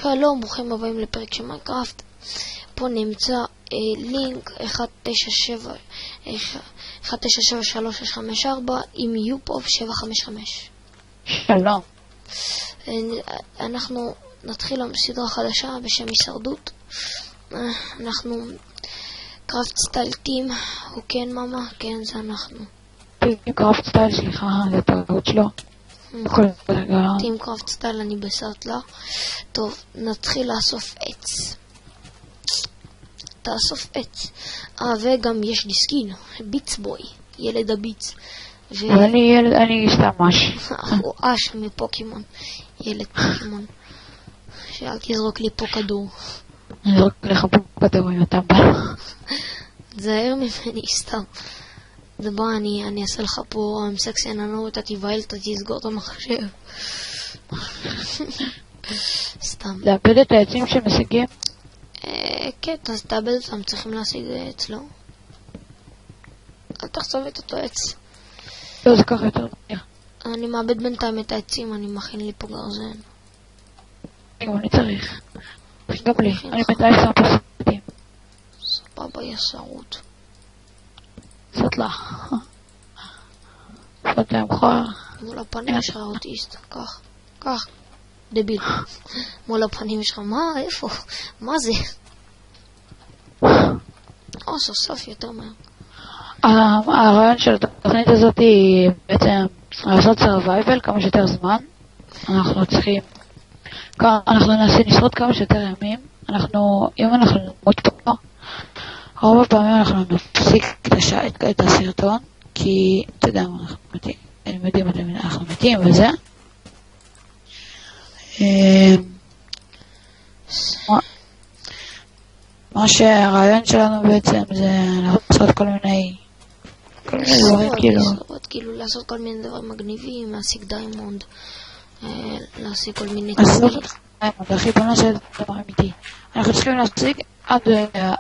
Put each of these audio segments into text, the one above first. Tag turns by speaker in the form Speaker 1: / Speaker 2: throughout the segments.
Speaker 1: שלום, ברוכים הבאים לפרק של מיינקראפט. פה נמצא לינק 1973654 עם יופוב 755.
Speaker 2: שלום.
Speaker 1: אנחנו נתחיל סדרה חדשה בשם הישרדות. אנחנו קראפט סטייל טים. הוא כן מאמה? כן, זה אנחנו.
Speaker 2: קראפט סטייל, סליחה, זה טעות שלו.
Speaker 1: טים קראפט סטייל, אני בסרטלה. טוב, נתחיל לאסוף עץ. תאסוף עץ. וגם יש לי סקין, ביץ בוי, ילד הביץ.
Speaker 2: אני סתם אש.
Speaker 1: הוא אש מפוקימון, ילד פוקימון. שאל תזרוק לי פה כדור.
Speaker 2: אני זרוק לך פה כדור אם אתה בא.
Speaker 1: תזהר ממני סתם. זה בוא, אני אעשה לך פה סקסי ננו, אתה תבהל, אתה תסגור את המחשב. סתם.
Speaker 2: לאבד את העצים שמשיגים?
Speaker 1: כן, אז תאבד אותם, צריכים להשיג אצלו. אל תחצוב את אותו עץ.
Speaker 2: לא, זה ככה יותר מהיר.
Speaker 1: אני מאבד בינתיים את העצים, אני מכין לי פה גרזן.
Speaker 2: אני צריך. גם לי, אני בינתיים שם פה סרטים.
Speaker 1: סבבה, יסרות.
Speaker 2: סרטלה. סרטלה מחר.
Speaker 1: מול הפנים שלך אוטיסט, כך. דביל. מול הפנים שלך, מה? איפה? מה זה? סוף סוף יותר מהר.
Speaker 2: הרעיון של התוכנית הזאת היא בעצם לעשות survival כמה שיותר זמן. אנחנו צריכים, אנחנו נעשה נשרוד כמה שיותר ימים. אם אנחנו נמות פה, רוב הפעמים אנחנו נפסיק את הסרטון, כי אתה יודע מה, אנחנו מתים, אנחנו מתים וזה. מה שהרעיון שלנו בעצם זה לעשות כל מיני דברים
Speaker 1: כאילו לעשות כל מיני דברים מגניבים, להשיג דיימונד, להשיג כל מיני דברים.
Speaker 2: אחי, בוא נעשה את הדבר אמיתי. אנחנו צריכים להשיג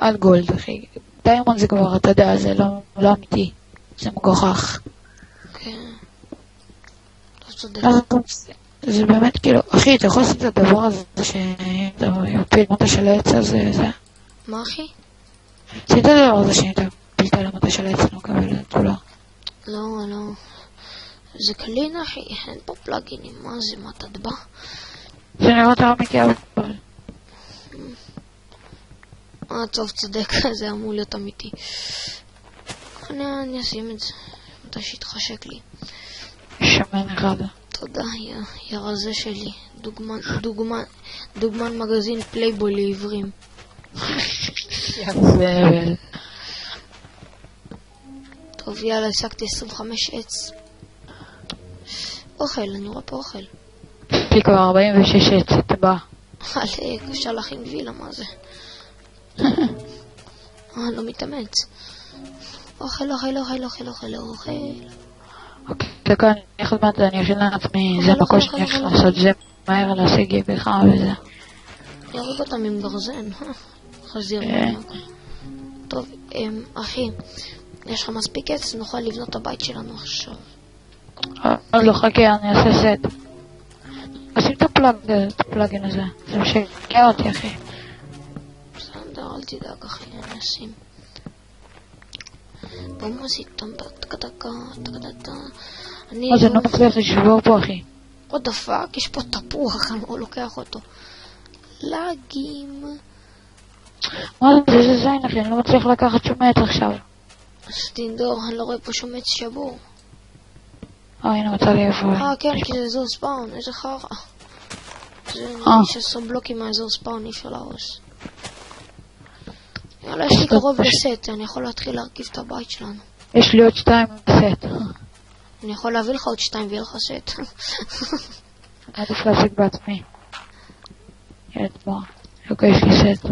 Speaker 2: עד גולד, אחי. דיימונד זה כבר, אתה יודע, זה לא אמיתי, זה מגוחך.
Speaker 1: כן. לא צודק.
Speaker 2: זה באמת כאילו, אחי, אתה יכול לעשות את הדבר הזה שאתה מפיל מטה של העץ הזה, זה.
Speaker 1: מה אחי?
Speaker 2: עשית את הדבר הזה שאתה פילת על המטה של העץ, לא מקבל את זה,
Speaker 1: לא. זה קלין אחי, אין פה פלאגינים, מה זה, מה תדבע?
Speaker 2: זה נראה יותר אמיתי, אבל.
Speaker 1: טוב, צודק, זה אמור להיות אמיתי. אני אשים את זה, מתי שיתחשק לי.
Speaker 2: שמן אחד.
Speaker 1: תודה, יא רזה שלי. דוגמן מגזין פלייבוי לעברים.
Speaker 2: יאללה.
Speaker 1: טוב, יאללה, השגתי 25 עץ. אוכל, אני רואה פה אוכל.
Speaker 2: לי כבר 46 עץ, אתה בא.
Speaker 1: אפשר להכין וילה, מה זה? לא מתאמץ. אוכל.
Speaker 2: אוקיי, דקה, אני יכול מעט, אני אשאל לעצמי, זה המקום שאני הולך לעשות זה מהר להשיג בך וזה.
Speaker 1: יריג אותם עם גרזן, חזיר. טוב, אחי, יש לך מספיק עץ, נוכל לבנות את הבית שלנו עכשיו.
Speaker 2: לא, חכה, אני אעשה סט. עושים את הפלאגין הזה, זה משגע אותי, אחי.
Speaker 1: בסדר, אל תדאג, אחי, אני אשים. בואו עשית אותם בטקטקה.
Speaker 2: אז אני לא מצליח לשבור פה, אחי.
Speaker 1: what the fuck, יש פה תפוח, אני לא לוקח אותו. לגים.
Speaker 2: מה זה זין, אחי, אני לא מצליח לקחת שום עץ עכשיו.
Speaker 1: סטינדור, אני לא רואה פה שום עץ שבור.
Speaker 2: הנה, מצא לי איפה.
Speaker 1: כן, כי זה אזור ספאון, איזה חרא. זה 16 בלוקים מהאזור ספאון, אי אפשר להרוס. יאללה, יש לי קרוב לסט, אני יכול להתחיל להרכיב את הבית שלנו.
Speaker 2: יש לי עוד 2 סט.
Speaker 1: אני יכול להביא לך עוד 2 ויהיה לך סט.
Speaker 2: עדיף להשיג בעצמי. ילד בוא. אוקיי, יש לי סט.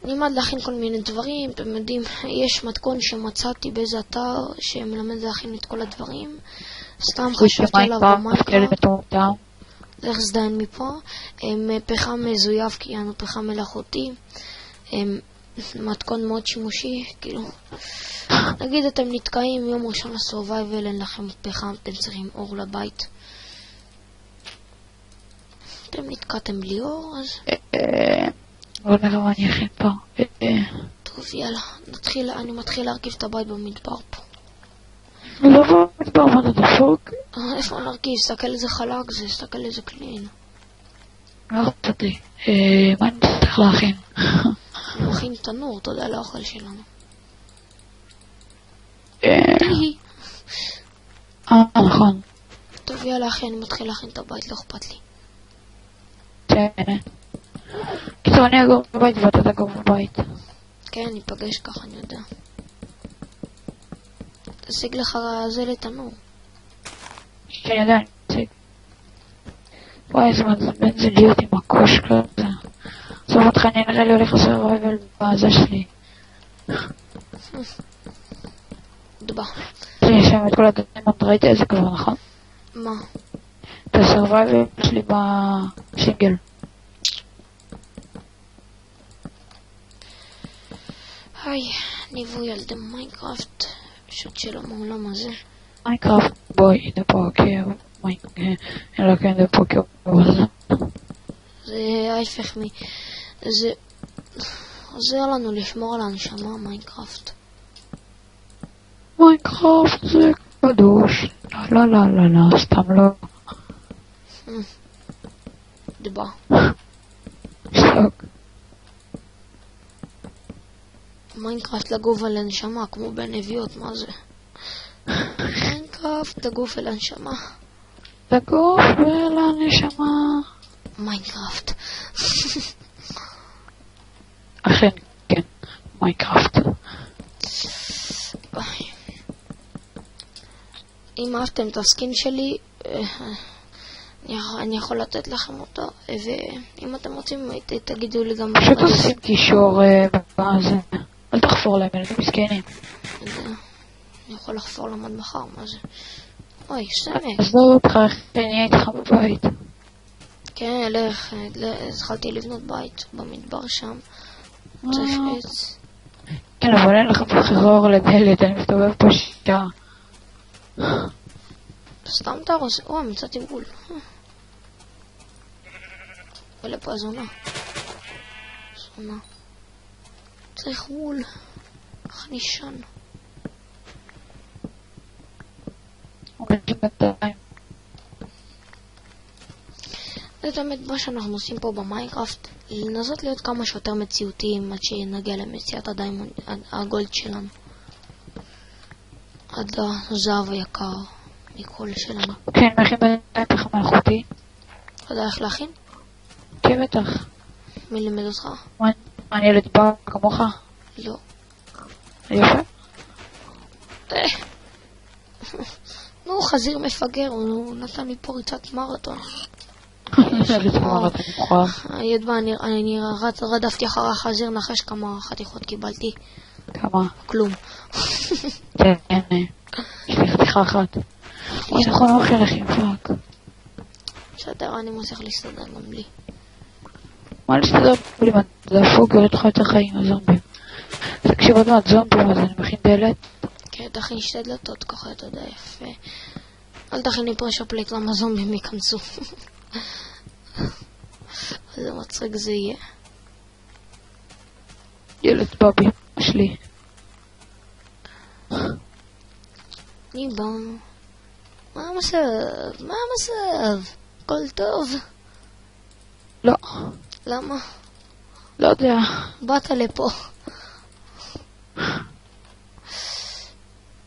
Speaker 1: נלמד להכין כל מיני דברים, אתם יודעים, יש מתכון שמצאתי באיזה אתר שמלמד להכין את כל הדברים. סתם חשבתי עליו במיינקראפט. איך זדיין מפה? פחם מזויף, כי יענו פחם מלאכותי. מתכון מאוד שימושי, כאילו. נגיד אתם נתקעים יום ראשון לסורווייבל, אין לכם פחם, אתם צריכים אור לבית. אתם נתקעתם בלי אור, אז...
Speaker 2: בוא נראה מה אני אכין פה.
Speaker 1: טוב, יאללה, אני מתחיל להרכיב את הבית במדבר פה.
Speaker 2: לא במדבר, מה אתה דפוק?
Speaker 1: איפה נרכיב? סתכל איזה חלק זה, סתכל איזה קלין.
Speaker 2: לא רציתי. מה אני צריך להכין?
Speaker 1: אני מכין תנור, אתה יודע, לאוכל שלנו.
Speaker 2: נכון.
Speaker 1: טוב, יאללה אחי, אני מתחיל להכין את הבית, לא אכפת לי.
Speaker 2: כן. קיצור, אני אגור בבית ואתה תגור בבית.
Speaker 1: כן, ניפגש ככה, אני יודע. תשיג לך זה לתנור.
Speaker 2: כן, יודע, אני אשיג. וואי, איזה מעצבן זה להיות עם הקוש כזה. עזוב אותך, אני נראה לי הולך לסרווייבל בעזה שלי.
Speaker 1: דבה.
Speaker 2: יש שם את כל הדיימונד, ראית איזה כבר, נכון?
Speaker 1: מה?
Speaker 2: את הסרווייבל שלי בשינגל.
Speaker 1: היי, ניווי ילדי מיינקראפט. פשוט שלא מעולם הזה.
Speaker 2: מיינקראפט בוי, דה פוקר. אלא כן דה פוקר.
Speaker 1: זה ההפך זה עוזר לנו לשמור על הנשמה, מיינקראפט.
Speaker 2: מיינקראפט זה קדוש. לא, סתם לא.
Speaker 1: דבה.
Speaker 2: שוק.
Speaker 1: מיינקראפט לגוף על הנשמה, כמו בנביאות, מה זה? מיינקראפט לגוף על הנשמה.
Speaker 2: לגוף על הנשמה.
Speaker 1: מיינקראפט.
Speaker 2: אכן, כן, מיינקראפט.
Speaker 1: אם אהבתם את הסקין שלי, אני יכול לתת לכם אותו, ואם אתם רוצים, תגידו לי גם...
Speaker 2: פשוט עושים קישור בזה. אל תחפור להם, אלה מסכנים.
Speaker 1: אני יכול לחפור למד מחר, מה זה? אוי, סמק.
Speaker 2: עזוב אותך, אני אהיה איתך בבית.
Speaker 1: כן, התחלתי לבנות בית במדבר שם. צריך עץ.
Speaker 2: כן, אבל אין לך בחירור לדלת, אני מסתובב פה שעה.
Speaker 1: סתם תרוס, מצאתי גול. ולפה הזונה. זונה. צריך גול. איך נשען. זה באמת מה שאנחנו עושים פה במיינקראפט, לנסות להיות כמה שיותר מציאותיים עד שנגיע למציאת הדיימונד, הגולד שלנו. עד הזהב היקר מכל שלנו.
Speaker 2: כן, מכין בינתיים פחם מלאכותי.
Speaker 1: אתה יודע איך להכין?
Speaker 2: כן, בטח.
Speaker 1: מי לימד אותך?
Speaker 2: מה, אני ילד בא כמוך?
Speaker 1: לא.
Speaker 2: יפה?
Speaker 1: נו, חזיר מפגר, הוא נתן לי פה ריצת מרתון. ידוע, אני רדפתי אחר החזיר, נחש כמה חתיכות קיבלתי.
Speaker 2: כמה?
Speaker 1: כלום.
Speaker 2: כן, יש לי חתיכה אחת. יש נכון אוכל לכם, פאק.
Speaker 1: בסדר, אני מצליח להסתדר גם בלי.
Speaker 2: מה להסתדר בלי? מה דפוק יורד לך יותר חיים, הזומבים. תקשיב עוד מעט זומבים, אז אני מכין דלת.
Speaker 1: כן, תכין שתי דלתות ככה, אתה יודע, יפה. אל תכין לי פרשר פלייט, למה זומבים ייכנסו. איזה מצחיק זה יהיה.
Speaker 2: ילד בבי, שלי.
Speaker 1: אני בא. מה המצב? הכל טוב?
Speaker 2: לא.
Speaker 1: למה?
Speaker 2: לא יודע.
Speaker 1: באת לפה.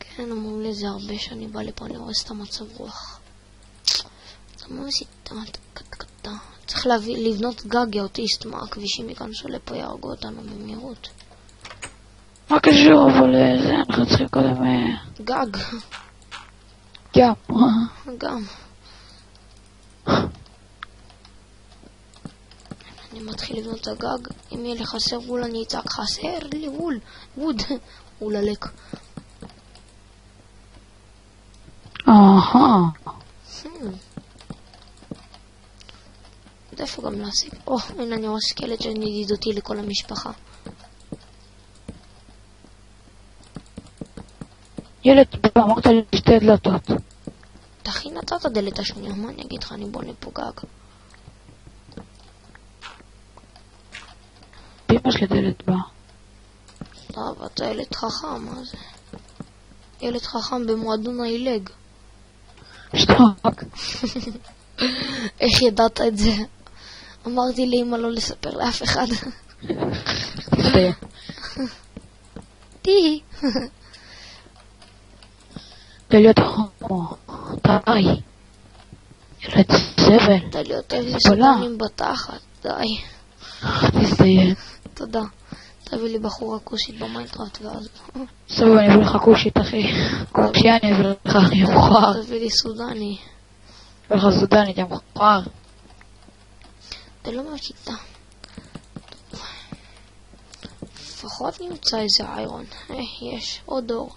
Speaker 1: כן, אמרו לי זה הרבה שאני בא לפה, אני רואה את המצב רוח. צריך לבנות גג, יא אוטיסט, מה הכבישים ייכנסו לפה, יהרגו אותנו במהירות.
Speaker 2: מה קשור, אבל זה אנחנו צריכים קודם...
Speaker 1: גג. גם. אני מתחיל לבנות את הגג, אם יהיה לי חסר וול אני אצעק חסר לי וול, ווד, וול עלק. איפה גם להשיג? הנה אני רואה סקלט שאני ידידותי לכל המשפחה.
Speaker 2: ילד, אמרת לי שתי דלתות.
Speaker 1: תכין אתה את הדלת השנייה, מה אני אגיד לך, אני בונה פה גג.
Speaker 2: אמא שלי דלת בה.
Speaker 1: טוב, אתה ילד חכם, מה זה? ילד חכם במועדון הילג.
Speaker 2: שתוק.
Speaker 1: איך ידעת את זה? אמרתי לאמא לא לספר לאף אחד.
Speaker 2: תסתיים.
Speaker 1: די.
Speaker 2: די להיות הומו. די. ילד זבל.
Speaker 1: די להיות סודנים בתחת. די.
Speaker 2: תסתיים.
Speaker 1: תודה. תביא לי בחורה כוסית במיינקראפט ואז...
Speaker 2: סבב, אני אביא לך כושית, אחי. כושי אני אביא לך, אני מוכר.
Speaker 1: תביא לי סודני.
Speaker 2: אביא לך סודני, אתה מוכר.
Speaker 1: אתה לא מהשיטה. לפחות נמצא איזה איירון. יש עוד אור.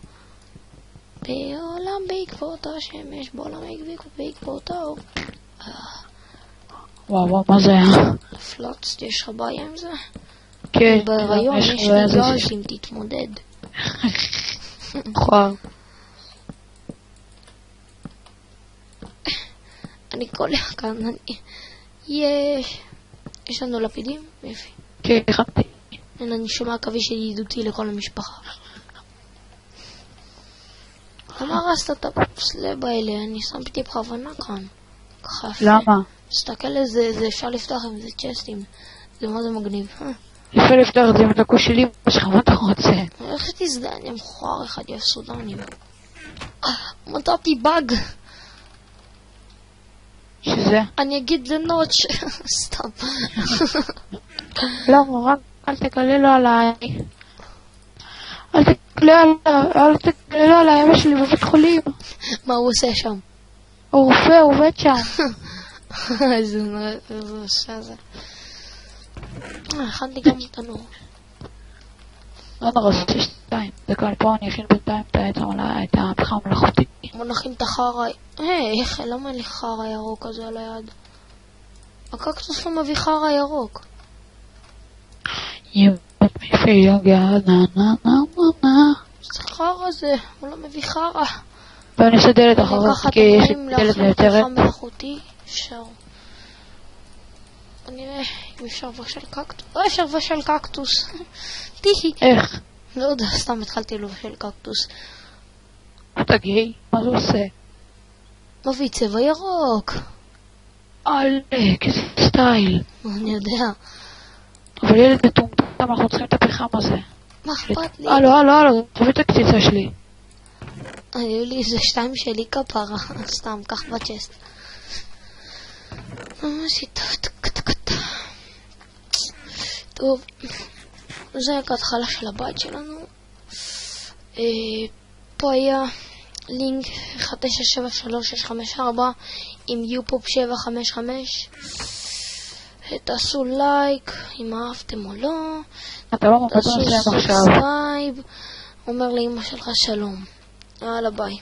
Speaker 1: בעולם בעקבות השמש, בעולם בעקבות האור.
Speaker 2: וואו, מה זה היה?
Speaker 1: פלוץ, יש לך בעיה עם זה?
Speaker 2: כן.
Speaker 1: בהיריון יש לי גז אם תתמודד.
Speaker 2: מוכר.
Speaker 1: אני קולח כאן, יש לנו לפידים? יפי.
Speaker 2: כן, הכנתי.
Speaker 1: אני שומע קווי של ידידותי לכל המשפחה. למה הרסת את הפסלב האלה? אני שמתי בכוונה כאן. ככה יפה.
Speaker 2: למה?
Speaker 1: תסתכל איזה, זה אפשר לפתח עם זה צ'סטים. זה מה זה מגניב.
Speaker 2: יפה לפתוח את זה עם הדקו שלי, מה אתה רוצה?
Speaker 1: איך שתזדה, אני מכוער אחד יהיה סודנים. מצאתי באג.
Speaker 2: שזה?
Speaker 1: אני אגיד לנוטש. סתם.
Speaker 2: למה? רק אל תקללו עליי. אל תקללו עליי, אמא שלי בבית חולים.
Speaker 1: מה הוא עושה שם?
Speaker 2: הוא רופא, הוא עובד שם.
Speaker 1: איזה רשע זה. הכנתי גם תנור.
Speaker 2: לא נראה, שתיים. דקה, פה אני אכין בינתיים את הפחם המלאכותי.
Speaker 1: בוא נכין את החרא. איך, למה אין לי חרא ירוק הזה על היד? הקקטוס לא מביא חרא ירוק.
Speaker 2: יבת מפי יוגע,
Speaker 1: זה חרא זה, הוא לא מביא חרא.
Speaker 2: ואני אעשה דלת אחרת, כי יש לי דלת מיותרת.
Speaker 1: פחם מלאכותי, אפשר. נראה אם אפשר לבשל קקטוס. לא אפשר לבשל קקטוס. תהי.
Speaker 2: איך?
Speaker 1: לא יודע, סתם התחלתי לבשל קקטוס.
Speaker 2: אתה גיי? מה זה עושה?
Speaker 1: מביא צבע ירוק.
Speaker 2: עלק, איזה סטייל.
Speaker 1: אני יודע.
Speaker 2: אבל ילד מטומטם, אנחנו צריכים את הפחם הזה.
Speaker 1: מה אכפת לי?
Speaker 2: הלו, תביא את הקציצה שלי.
Speaker 1: היו לי איזה 2 שלי כפרה. סתם, קח בצ'סט. ממש טוב, זה היה כהתחלה של הבית שלנו. פה היה לינק 1973-654 עם יופופ 755. תעשו לייק אם אהבתם או לא. תעשו סאבסקרייב. אומר לאמא שלך שלום. יאללה ביי.